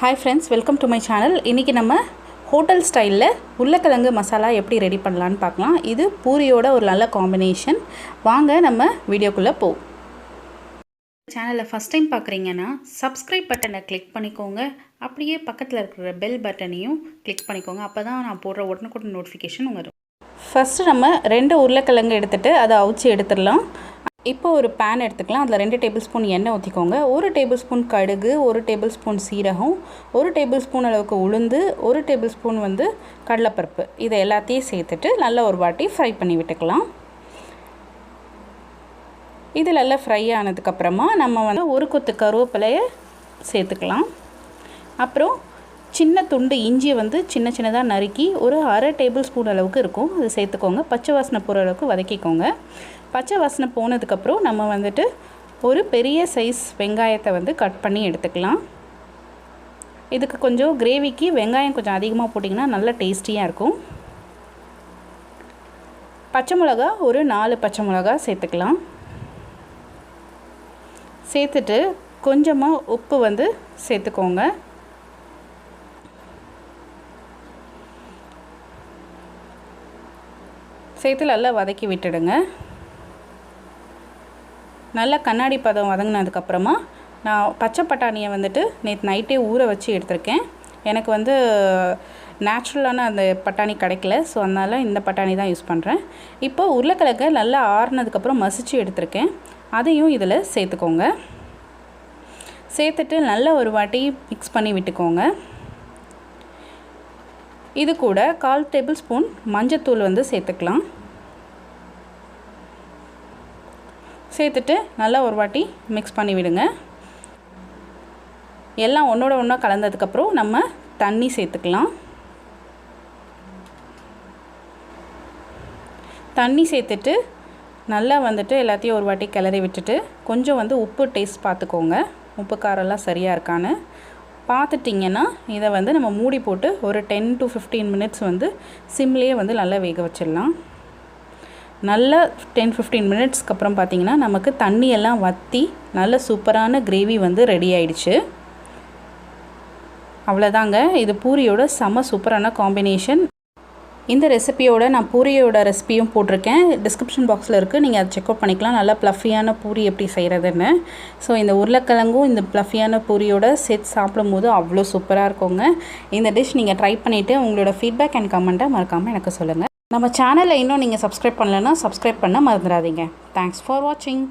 Hi friends, welcome to my channel. இன்னைக்கு நம்ம hotel ஸ்டைல்ல உருளைக்கிழங்கு மசாலா எப்படி ரெடி பண்ணலாம்னு பார்க்கலாம். இது பூரியோட ஒரு நல்ல காம்பினேஷன். வாங்க நம்ம வீடியோக்குள்ள போவோம். சேனலை ஃபர்ஸ்ட் டைம் பார்க்குறீங்கன்னா சப்ஸ்கிரைப் பட்டனை கிளிக் பண்ணிக்கோங்க. அப்படியே பக்கத்தில் இருக்கிற பெல் பட்டனையும் கிளிக் பண்ணிக்கோங்க. அப்போ தான் நான் போடுற உடனுக்குடன் நோட்டிஃபிகேஷன் வரும். ஃபஸ்ட்டு நம்ம 2 உருளைக்கிழங்கு எடுத்துகிட்டு அதை அவிச்சு எடுத்துடலாம். இப்போ ஒரு பேன் எடுத்துக்கலாம். அதில் 2 டேபிள் ஸ்பூன் எண்ணெய் ஊற்றிக்கோங்க. 1 டேபிள் ஸ்பூன் கடுகு, 1 டேபிள் ஸ்பூன் சீரகம், 1 டேபிள் ஸ்பூன் அளவுக்கு உளுந்து, 1 டேபிள் ஸ்பூன் கடலைப்பருப்பு, இதை எல்லாத்தையும் சேர்த்துட்டு நல்லா ஒரு வாட்டி ஃப்ரை பண்ணி விட்டுக்கலாம். இது நல்லா ஃப்ரை ஆனதுக்கப்புறமா நம்ம ஒரு கொத்து கருவேப்பிலையை சேர்த்துக்கலாம். அப்புறம் சின்ன துண்டு இஞ்சியை சின்ன சின்னதாக நறுக்கி ஒரு அரை டேபிள் ஸ்பூன் அளவுக்கு இருக்கும், அதை சேர்த்துக்கோங்க. பச்சை வாசனை போகிற அளவுக்கு வதக்கிக்கோங்க. பச்சை வாசனை போனதுக்கப்புறம் நம்ம ஒரு பெரிய சைஸ் வெங்காயத்தை கட் பண்ணி எடுத்துக்கலாம். இதுக்கு கொஞ்சம் கிரேவிக்கு வெங்காயம் கொஞ்சம் அதிகமாக போட்டிங்கன்னா நல்லா டேஸ்டியாக இருக்கும். பச்சை மிளகா ஒரு 4 பச்சை மிளகா சேர்த்துக்கலாம். சேர்த்துட்டு கொஞ்சமாக உப்பு சேர்த்துக்கோங்க. சேர்த்து நல்லா வதக்கி விட்டுடுங்க. நல்லா கண்ணாடி பதம் வதங்கினதுக்கப்புறமா நான் பச்சை பட்டாணியை நேற்று நைட்டே ஊற வச்சு எடுத்திருக்கேன். எனக்கு நேச்சுரலான அந்த பட்டாணி கிடைக்கல, ஸோ அதனால் இந்த பட்டாணி தான் யூஸ் பண்ணுறேன். இப்போ உருளைக்கிழங்கை நல்லா ஆறுனதுக்கப்புறம் மசிச்சு எடுத்திருக்கேன், அதையும் இதில் சேர்த்துக்கோங்க. சேர்த்துட்டு நல்லா ஒரு வாட்டி மிக்ஸ் பண்ணி விட்டுக்கோங்க. இது கூட 1/4 டேபிள் ஸ்பூன் மஞ்சத்தூள் சேர்த்துக்கலாம். சேர்த்துட்டு நல்லா ஒரு வாட்டி மிக்ஸ் பண்ணி விடுங்க. எல்லாம் ஒன்றோட ஒன்றா கலந்ததுக்கப்புறம் நம்ம தண்ணி சேர்த்துக்கலாம். தண்ணி சேர்த்துட்டு நல்லா எல்லாத்தையும் ஒரு வாட்டி கிளறி விட்டுட்டு கொஞ்சம் உப்பு டேஸ்ட் பார்த்துக்கோங்க. உப்பு காரெல்லாம் சரியாக இருக்கான்னு பார்த்துட்டிங்கன்னா இதை நம்ம மூடி போட்டு ஒரு 10 to 15 மினிட்ஸ் சிம்லேயே நல்லா வேக வச்சிடலாம். நல்லா 10-15 மினிட்ஸ்க்கு அப்புறம் பார்த்திங்கன்னா நமக்கு தண்ணியெல்லாம் வற்றி நல்ல சூப்பரான கிரேவி ரெடி ஆயிடுச்சு. அவ்வளோதாங்க, இது பூரியோட செம சூப்பரான காம்பினேஷன். இந்த ரெசிபியோட நான் பூரியோட ரெசிபியும் போட்டிருக்கேன், டிஸ்கிரிப்ஷன் பாக்ஸில் இருக்குது, நீங்கள் அதை செக் அவுட் பண்ணிக்கலாம். நல்லா ப்ளஃபியான பூரி எப்படி செய்கிறதுன்னு. ஸோ இந்த உருளைக்கிழங்கும் இந்த ப்ளஃபியான பூரியோட சேர்த்து சாப்பிடும்போது அவ்வளோ சூப்பராக இருக்குங்க. இந்த டிஷ் நீங்கள் ட்ரை பண்ணிவிட்டு உங்களோட ஃபீட்பேக் அண்ட் கமெண்ட்டை மறக்காமல் எனக்கு சொல்லுங்கள். நம்ம சேனலை இன்னும் நீங்கள் சப்ஸ்கிரைப் பண்ணலைன்னா சப்ஸ்கிரைப் பண்ண மறந்துடாதீங்க. தேங்க்ஸ் ஃபார் வாட்சிங்.